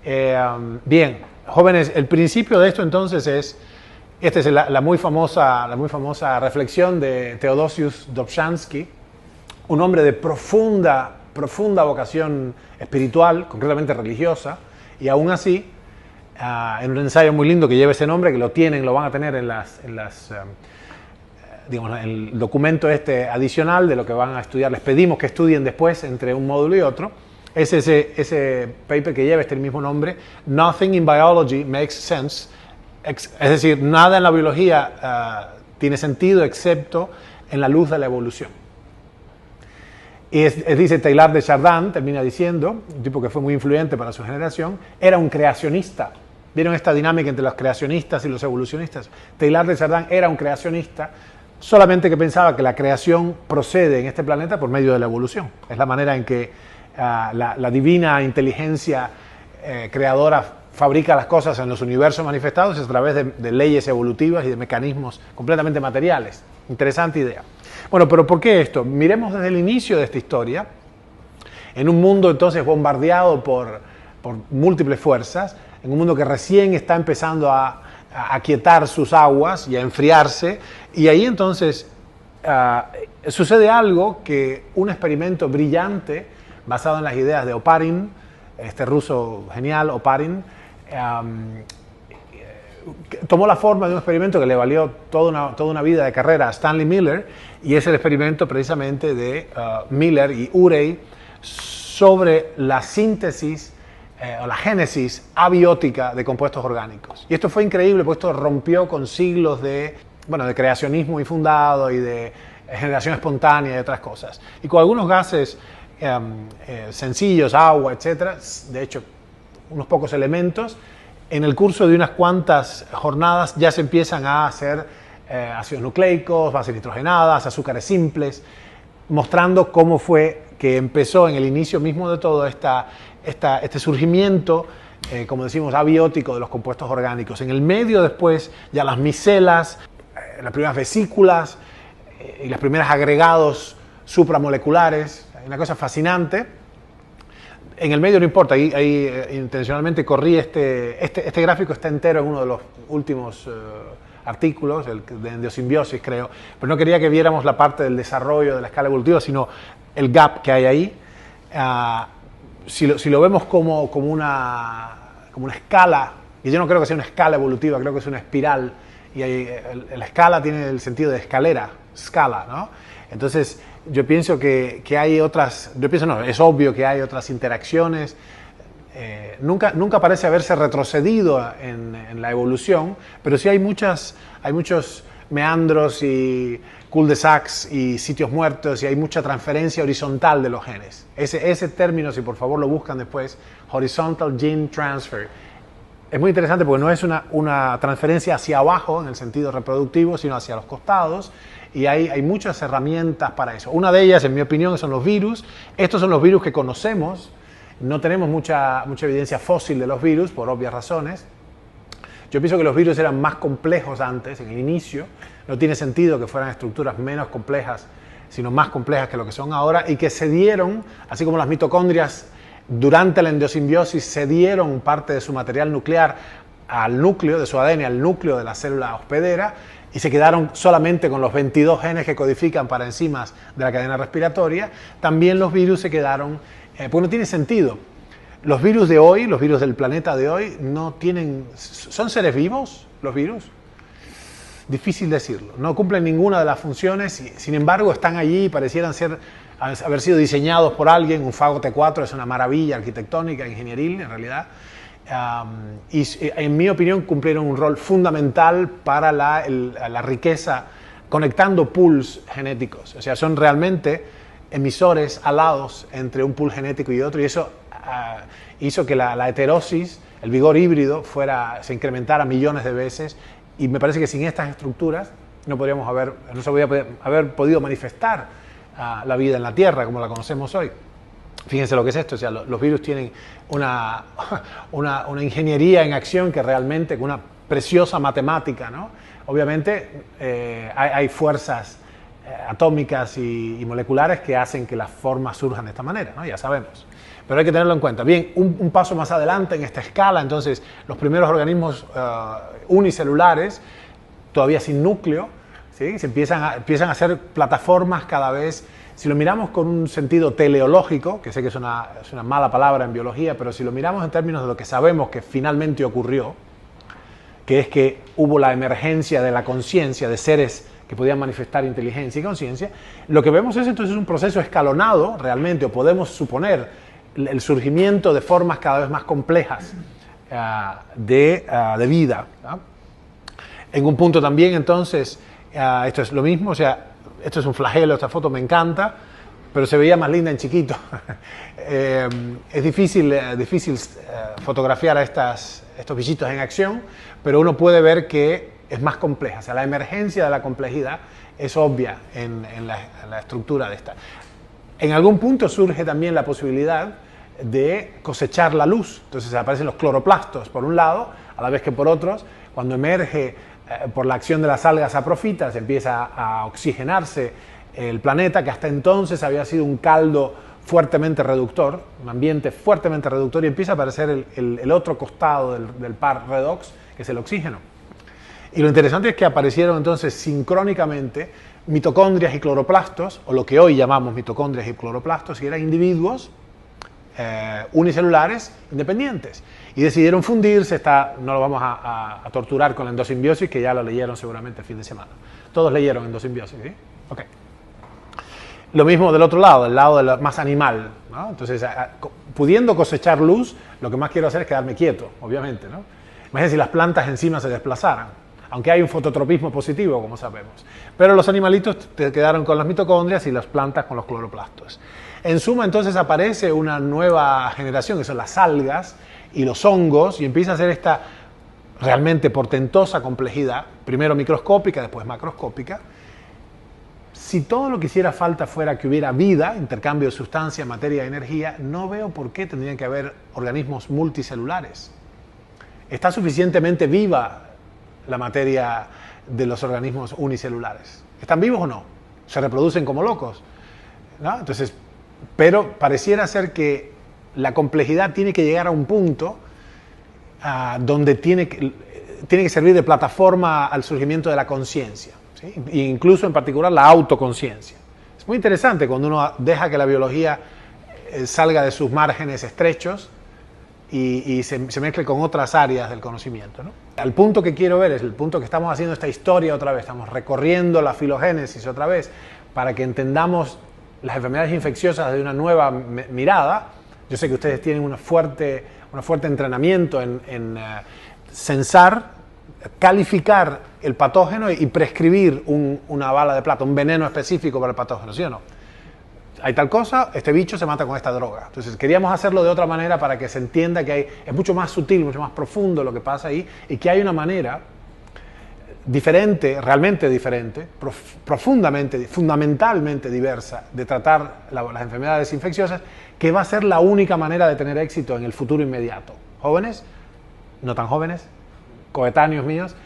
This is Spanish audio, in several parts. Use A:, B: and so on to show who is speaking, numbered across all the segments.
A: Bien, jóvenes, el principio de esto entonces es, esta es la muy famosa reflexión de Theodosius Dobzhansky, un hombre de profunda vocación espiritual, concretamente religiosa, y aún así, en un ensayo muy lindo que lleva ese nombre, que lo van a tener en digamos, en el documento adicional de lo que van a estudiar, les pedimos que estudien después entre un módulo y otro, es ese paper que lleva el mismo nombre, Nothing in Biology Makes Sense, es decir, nada en la biología tiene sentido excepto en la luz de la evolución. Y dice Teilhard de Chardin, termina diciendo, un tipo que fue muy influyente para su generación, era un creacionista. ¿Vieron esta dinámica entre los creacionistas y los evolucionistas? Teilhard de Chardin era un creacionista, solamente que pensaba que la creación procede en este planeta por medio de la evolución. Es la manera en que la divina inteligencia creadora fabrica las cosas en los universos manifestados a través de leyes evolutivas y de mecanismos completamente materiales. Interesante idea. Bueno, pero ¿por qué esto? Miremos desde el inicio de esta historia, en un mundo entonces bombardeado por múltiples fuerzas, en un mundo que recién está empezando a aquietar sus aguas y a enfriarse, y ahí entonces sucede algo que un experimento brillante basado en las ideas de Oparin, este ruso genial Oparin, tomó la forma de un experimento que le valió toda una vida de carrera a Stanley Miller, y es el experimento precisamente de Miller y Urey sobre la síntesis o la génesis abiótica de compuestos orgánicos. Y esto fue increíble porque esto rompió con siglos de creacionismo infundado y de generación espontánea y otras cosas. Y con algunos gases sencillos, agua, etcétera, de hecho, unos pocos elementos, en el curso de unas cuantas jornadas ya se empiezan a hacer ácidos nucleicos, bases nitrogenadas, azúcares simples, mostrando cómo fue que empezó en el inicio mismo de todo este surgimiento, como decimos, abiótico de los compuestos orgánicos. En el medio después ya las micelas, las primeras vesículas y los primeros agregados supramoleculares, una cosa fascinante. En el medio no importa, ahí intencionalmente corrí este gráfico está entero en uno de los últimos artículos, el de endosimbiosis creo, pero no quería que viéramos la parte del desarrollo de la escala evolutiva, sino el gap que hay ahí. Si lo vemos como una escala, y yo no creo que sea una escala evolutiva, creo que es una espiral, y la escala tiene el sentido de escalera, scala, ¿no? Entonces, yo pienso que hay otras, es obvio que hay otras interacciones. Nunca parece haberse retrocedido en la evolución, pero sí hay muchos meandros y cul-de-sacs y sitios muertos, y hay mucha transferencia horizontal de los genes. Ese término, si por favor lo buscan después, horizontal gene transfer, es muy interesante porque no es una transferencia hacia abajo en el sentido reproductivo, sino hacia los costados, y hay muchas herramientas para eso. Una de ellas, en mi opinión, son los virus. Estos son los virus que conocemos. No tenemos mucha evidencia fósil de los virus, por obvias razones. Yo pienso que los virus eran más complejos antes, en el inicio. No tiene sentido que fueran estructuras menos complejas, sino más complejas que lo que son ahora, y que se dieron, así como las mitocondrias durante la endosimbiosis cedieron parte de su material nuclear al núcleo, de su ADN al núcleo de la célula hospedera, y se quedaron solamente con los 22 genes que codifican para enzimas de la cadena respiratoria. También los virus se quedaron, porque no tiene sentido. Los virus de hoy, los virus del planeta de hoy, ¿son seres vivos los virus? Difícil decirlo. No cumplen ninguna de las funciones, y, sin embargo están allí y parecieran haber sido diseñados por alguien. Un Fago T4 es una maravilla arquitectónica, ingenieril en realidad. Y en mi opinión cumplieron un rol fundamental para la riqueza, conectando pools genéticos. O sea, son realmente emisores alados entre un pool genético y otro, y eso hizo que la heterosis, el vigor híbrido, se incrementara millones de veces, y me parece que sin estas estructuras no se podría haber podido manifestar la vida en la Tierra como la conocemos hoy. Fíjense lo que es esto, o sea, los virus tienen una ingeniería en acción que realmente, con una preciosa matemática, ¿no? Obviamente hay fuerzas atómicas y moleculares que hacen que las formas surjan de esta manera, ¿no? Ya sabemos. pero hay que tenerlo en cuenta. Bien, un paso más adelante en esta escala, entonces los primeros organismos unicelulares, todavía sin núcleo, ¿sí? empiezan a hacer plataformas cada vez. Si lo miramos con un sentido teleológico, que sé que es una mala palabra en biología, pero si lo miramos en términos de lo que sabemos que finalmente ocurrió, que es que hubo la emergencia de la conciencia, de seres que podían manifestar inteligencia y conciencia, lo que vemos es entonces un proceso escalonado realmente, o podemos suponer el surgimiento de formas cada vez más complejas de vida, ¿no? En un punto también entonces, esto es lo mismo, o sea, esto es un flagelo, esta foto me encanta, pero se veía más linda en chiquito. Es difícil fotografiar a estos bichitos en acción, pero uno puede ver que es más compleja. O sea, la emergencia de la complejidad es obvia en la estructura de esta. En algún punto surge también la posibilidad de cosechar la luz. Entonces aparecen los cloroplastos por un lado, a la vez que por otros, cuando emerge por la acción de las algas saprofitas, empieza a oxigenarse el planeta, que hasta entonces había sido un caldo fuertemente reductor, un ambiente fuertemente reductor, y empieza a aparecer el otro costado del par redox, que es el oxígeno. Y lo interesante es que aparecieron entonces sincrónicamente mitocondrias y cloroplastos, o lo que hoy llamamos mitocondrias y cloroplastos, y eran individuos unicelulares independientes. Y decidieron fundirse, no lo vamos a torturar con la endosimbiosis, que ya lo leyeron seguramente el fin de semana. Todos leyeron endosimbiosis, ¿sí? Ok. Lo mismo del otro lado, el lado de más animal, ¿no? Entonces, pudiendo cosechar luz, lo que más quiero hacer es quedarme quieto, obviamente, ¿no? Imagínense si las plantas encima se desplazaran, aunque hay un fototropismo positivo, como sabemos. Pero los animalitos quedaron con las mitocondrias y las plantas con los cloroplastos. En suma, entonces aparece una nueva generación, que son las algas y los hongos, y empieza a hacer esta realmente portentosa complejidad, primero microscópica, después macroscópica. Si todo lo que hiciera falta fuera que hubiera vida, intercambio de sustancia, materia y energía, no veo por qué tendrían que haber organismos multicelulares. Está suficientemente viva la materia de los organismos unicelulares. ¿Están vivos o no? ¿Se reproducen como locos? ¿No? Entonces, pero pareciera ser que la complejidad tiene que llegar a un punto donde tiene que servir de plataforma al surgimiento de la conciencia, ¿sí? E incluso en particular la autoconciencia. Es muy interesante cuando uno deja que la biología salga de sus márgenes estrechos y se mezcle con otras áreas del conocimiento, ¿no? El punto que quiero ver es el punto que estamos haciendo esta historia otra vez, estamos recorriendo la filogénesis otra vez para que entendamos las enfermedades infecciosas de una nueva mirada. Yo sé que ustedes tienen un fuerte entrenamiento en censar, calificar el patógeno y prescribir una bala de plata, un veneno específico para el patógeno, ¿sí o no? Hay tal cosa, este bicho se mata con esta droga. Entonces queríamos hacerlo de otra manera para que se entienda que es mucho más sutil, mucho más profundo lo que pasa ahí, y que hay una manera diferente, realmente diferente, profundamente, fundamentalmente diversa de tratar las enfermedades infecciosas, que va a ser la única manera de tener éxito en el futuro inmediato. Jóvenes, no tan jóvenes, coetáneos míos,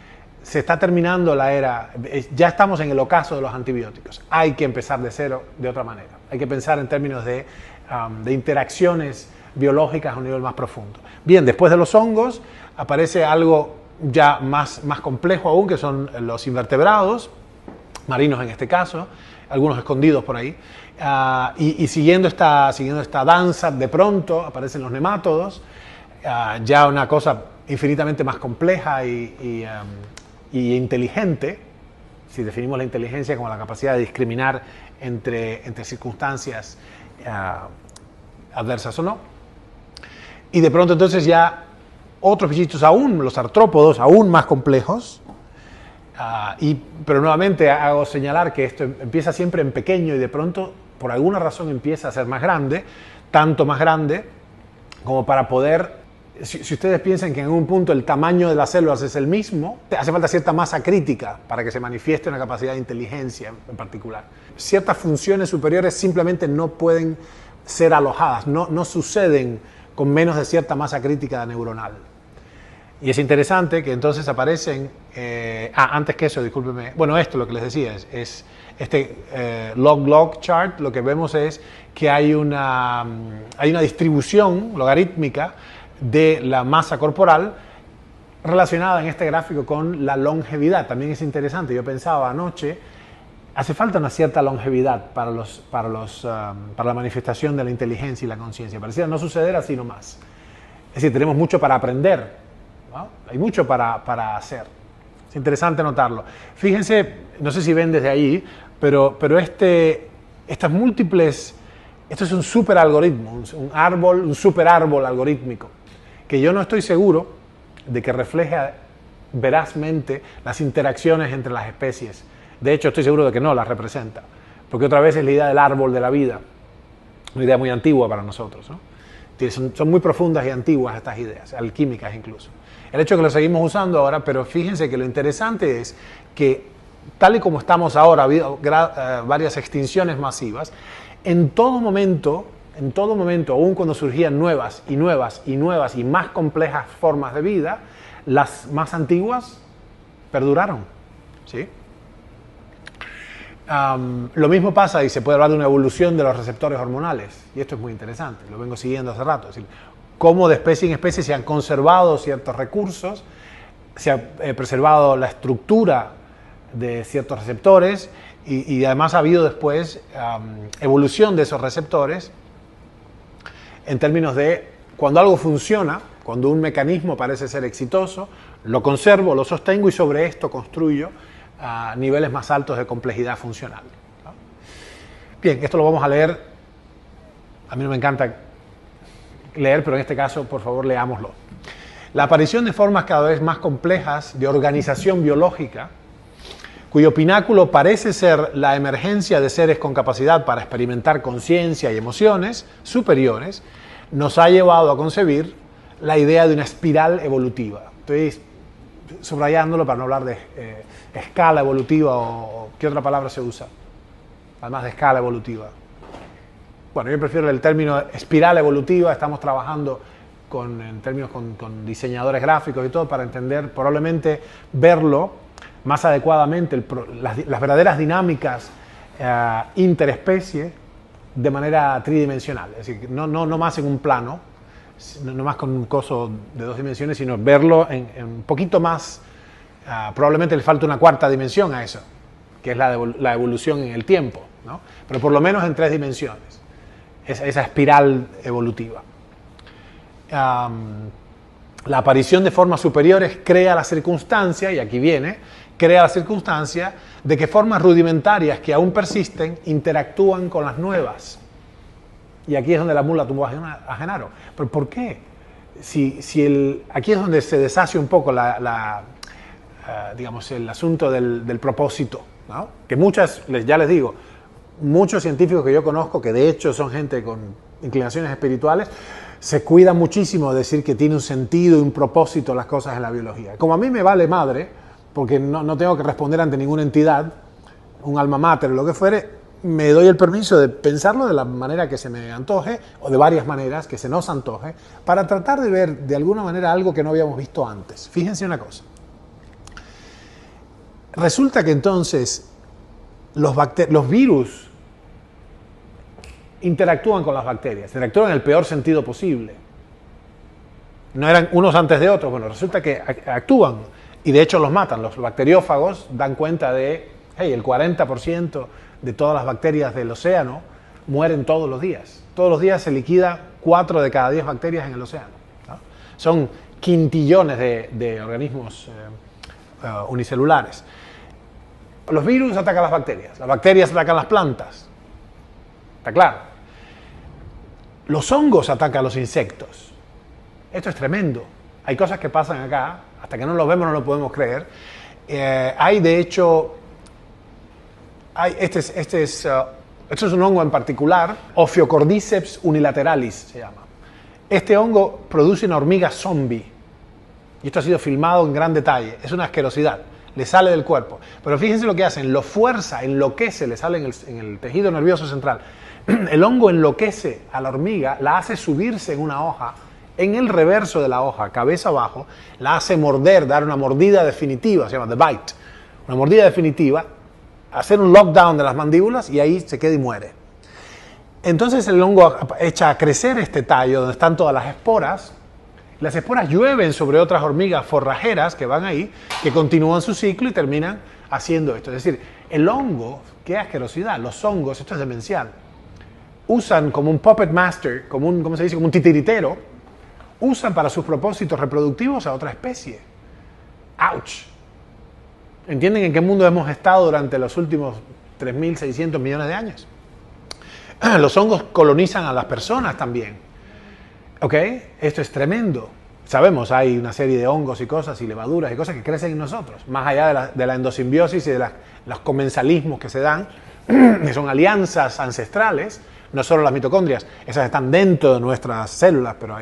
A: se está terminando la era, ya estamos en el ocaso de los antibióticos. Hay que empezar de cero de otra manera. Hay que pensar en términos de interacciones biológicas a un nivel más profundo. Bien, después de los hongos aparece algo ya más complejo aún, que son los invertebrados, marinos en este caso, algunos escondidos por ahí, y siguiendo esta danza, de pronto aparecen los nemátodos, ya una cosa infinitamente más compleja y inteligente, si definimos la inteligencia como la capacidad de discriminar entre circunstancias adversas o no. Y de pronto entonces ya otros bichitos aún, los artrópodos, aún más complejos, pero nuevamente hago señalar que esto empieza siempre en pequeño y de pronto por alguna razón empieza a ser más grande, tanto más grande como para poder. Si ustedes piensan que en un punto el tamaño de las células es el mismo, hace falta cierta masa crítica para que se manifieste una capacidad de inteligencia en particular. Ciertas funciones superiores simplemente no pueden ser alojadas, no suceden con menos de cierta masa crítica neuronal. Y es interesante que entonces aparecen, antes que eso, discúlpeme, bueno, esto lo que les decía es este log-log chart, lo que vemos es que hay una distribución logarítmica de la masa corporal relacionada en este gráfico con la longevidad. También es interesante, yo pensaba anoche, hace falta una cierta longevidad para la manifestación de la inteligencia y la conciencia. Parecía no suceder así nomás. Es decir, tenemos mucho para aprender, ¿no? Hay mucho para hacer. Es interesante notarlo. Fíjense, no sé si ven desde ahí, pero estas múltiples, esto es un super algoritmo, un super árbol algorítmico, que yo no estoy seguro de que refleje verazmente las interacciones entre las especies. De hecho, estoy seguro de que no las representa, porque otra vez es la idea del árbol de la vida, una idea muy antigua para nosotros, ¿no? Son muy profundas y antiguas estas ideas, alquímicas incluso. El hecho de que lo seguimos usando ahora, pero fíjense que lo interesante es que, tal y como estamos ahora, ha habido varias extinciones masivas, en todo momento, aun cuando surgían nuevas y más complejas formas de vida, las más antiguas perduraron, ¿sí? Lo mismo pasa, y se puede hablar de una evolución de los receptores hormonales, y esto es muy interesante, lo vengo siguiendo hace rato, es decir, cómo de especie en especie se han conservado ciertos recursos, se ha preservado la estructura de ciertos receptores, y además ha habido después evolución de esos receptores en términos de cuando algo funciona, cuando un mecanismo parece ser exitoso, lo conservo, lo sostengo y sobre esto construyo a niveles más altos de complejidad funcional, ¿no? Bien, esto lo vamos a leer. A mí no me encanta leer, pero en este caso, por favor, leámoslo. La aparición de formas cada vez más complejas de organización biológica, cuyo pináculo parece ser la emergencia de seres con capacidad para experimentar conciencia y emociones superiores, nos ha llevado a concebir la idea de una espiral evolutiva. Estoy subrayándolo para no hablar de escala evolutiva o qué otra palabra se usa, además de escala evolutiva. Bueno, yo prefiero el término espiral evolutiva. Estamos trabajando en términos con diseñadores gráficos y todo para entender, probablemente verlo más adecuadamente, las verdaderas dinámicas interespecie de manera tridimensional. Es decir, no más en un plano, no más con un coso de 2 dimensiones, sino verlo en un poquito más. Probablemente le falta una cuarta dimensión a eso, que es la evolución en el tiempo, ¿no? Pero por lo menos en 3 dimensiones, esa espiral evolutiva. La aparición de formas superiores crea la circunstancia, y aquí viene, crea la circunstancia de que formas rudimentarias que aún persisten interactúan con las nuevas. Y aquí es donde la mula tumbó a Genaro. ¿Pero por qué? Aquí es donde se deshace un poco digamos, el asunto del propósito, ¿no? Que ya les digo, muchos científicos que yo conozco, que de hecho son gente con inclinaciones espirituales, se cuidan muchísimo de decir que tiene un sentido y un propósito las cosas en la biología. Como a mí me vale madre, porque no tengo que responder ante ninguna entidad, un alma mater o lo que fuere, me doy el permiso de pensarlo de la manera que se me antoje, o de varias maneras que se nos antoje, para tratar de ver de alguna manera algo que no habíamos visto antes. Fíjense una cosa. Resulta que entonces los virus interactúan con las bacterias, interactúan en el peor sentido posible. No eran unos antes de otros, bueno, resulta que actúan y de hecho los matan. Los bacteriófagos dan cuenta de, hey, el 40% de todas las bacterias del océano mueren todos los días. Todos los días se liquida 4 de cada 10 bacterias en el océano, ¿no? Son quintillones de organismos unicelulares. Los virus atacan las bacterias atacan las plantas, está claro. Los hongos atacan a los insectos. Esto es tremendo. Hay cosas que pasan acá, hasta que no los vemos no lo podemos creer. Hay de hecho, este es un hongo en particular, Ophiocordyceps unilateralis se llama. Este hongo produce una hormiga zombie, y esto ha sido filmado en gran detalle. Es una asquerosidad, le sale del cuerpo. Pero fíjense lo que hacen, lo fuerza, enloquece, le sale en el tejido nervioso central. El hongo enloquece a la hormiga, la hace subirse en una hoja en el reverso de la hoja, cabeza abajo, la hace morder, dar una mordida definitiva, se llama the bite, una mordida definitiva, hacer un lockdown de las mandíbulas y ahí se queda y muere. Entonces el hongo echa a crecer este tallo donde están todas las esporas. Las esporas llueven sobre otras hormigas forrajeras que van ahí, que continúan su ciclo y terminan haciendo esto. Es decir, el hongo, qué asquerosidad, los hongos, esto es demencial, usan como un puppet master, como un, ¿cómo se dice?, como un titiritero, usan para sus propósitos reproductivos a otra especie. ¡Auch! ¿Entienden en qué mundo hemos estado durante los últimos 3.600 millones de años? Los hongos colonizan a las personas también. ¿Ok? Esto es tremendo. Sabemos, hay una serie de hongos y cosas y levaduras y cosas que crecen en nosotros, más allá de la endosimbiosis y de los comensalismos que se dan, que son alianzas ancestrales, no solo las mitocondrias, esas están dentro de nuestras células, pero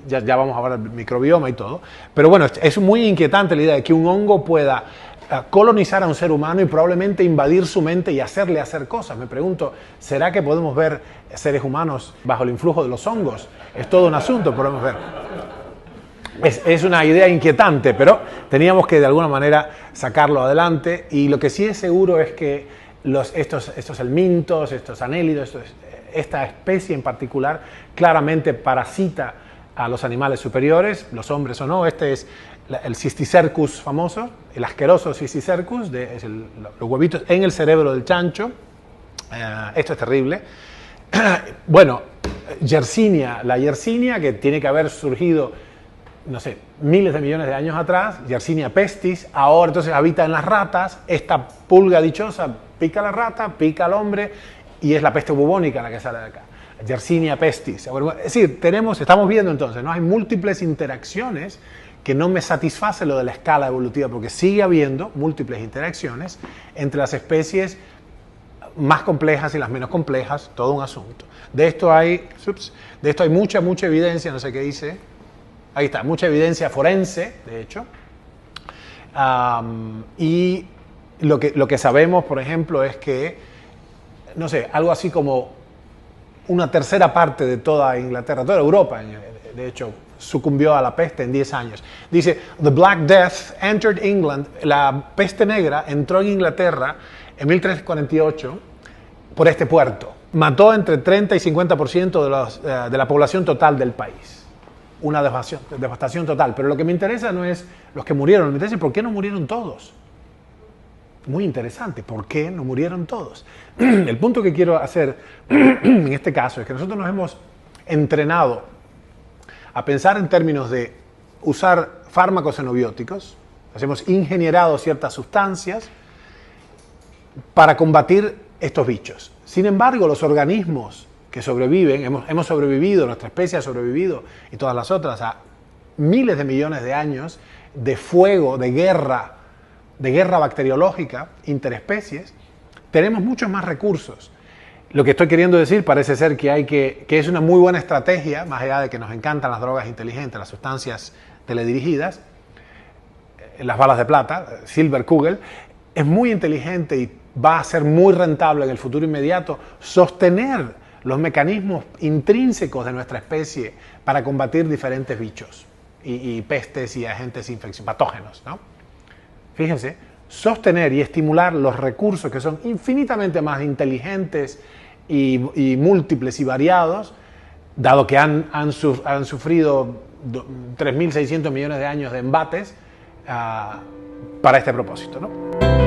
A: ya vamos a hablar del microbioma y todo. Pero bueno, es muy inquietante la idea de que un hongo pueda colonizar a un ser humano y probablemente invadir su mente y hacerle hacer cosas. Me pregunto, ¿será que podemos ver seres humanos bajo el influjo de los hongos? Es todo un asunto, podemos ver. Es una idea inquietante, pero teníamos que de alguna manera sacarlo adelante, y lo que sí es seguro es que estos helmintos, estos anélidos, esta especie en particular claramente parasita a los animales superiores, los hombres o no. Este es el Cysticercus famoso, el asqueroso Cysticercus, los huevitos en el cerebro del chancho. Esto es terrible. Bueno, Yersinia, la Yersinia, que tiene que haber surgido, no sé, miles de millones de años atrás, Yersinia pestis, ahora entonces habita en las ratas. Esta pulga dichosa pica a la rata, pica al hombre, y es la peste bubónica la que sale de acá. Yersinia pestis. Es decir, estamos viendo entonces, ¿no? Hay múltiples interacciones que no me satisface lo de la escala evolutiva, porque sigue habiendo múltiples interacciones entre las especies más complejas y las menos complejas, todo un asunto. De esto hay mucha evidencia, no sé qué dice, ahí está, mucha evidencia forense, de hecho, y lo que sabemos, por ejemplo, es que, no sé, algo así como una tercera parte de toda Inglaterra, toda Europa, de hecho, sucumbió a la peste en 10 años. Dice, The Black Death entered England, la peste negra entró en Inglaterra en 1348 por este puerto. Mató entre 30 y 50% de la población total del país. Una devastación total. Pero lo que me interesa no es los que murieron, me interesa por qué no murieron todos. Muy interesante, ¿por qué no murieron todos? El punto que quiero hacer en este caso es que nosotros nos hemos entrenado a pensar en términos de usar fármacos xenobióticos, hemos ingenierado ciertas sustancias para combatir estos bichos. Sin embargo, los organismos que sobreviven, hemos sobrevivido, nuestra especie ha sobrevivido, y todas las otras, a miles de millones de años de fuego, de guerra bacteriológica, interespecies. Tenemos muchos más recursos. Lo que estoy queriendo decir parece ser que es una muy buena estrategia, más allá de que nos encantan las drogas inteligentes, las sustancias teledirigidas, las balas de plata, Silberkugel, es muy inteligente y va a ser muy rentable en el futuro inmediato sostener los mecanismos intrínsecos de nuestra especie para combatir diferentes bichos y pestes y agentes patógenos, ¿no? Fíjense, sostener y estimular los recursos que son infinitamente más inteligentes y múltiples y variados, dado que han sufrido 3.600 millones de años de embates para este propósito, ¿no?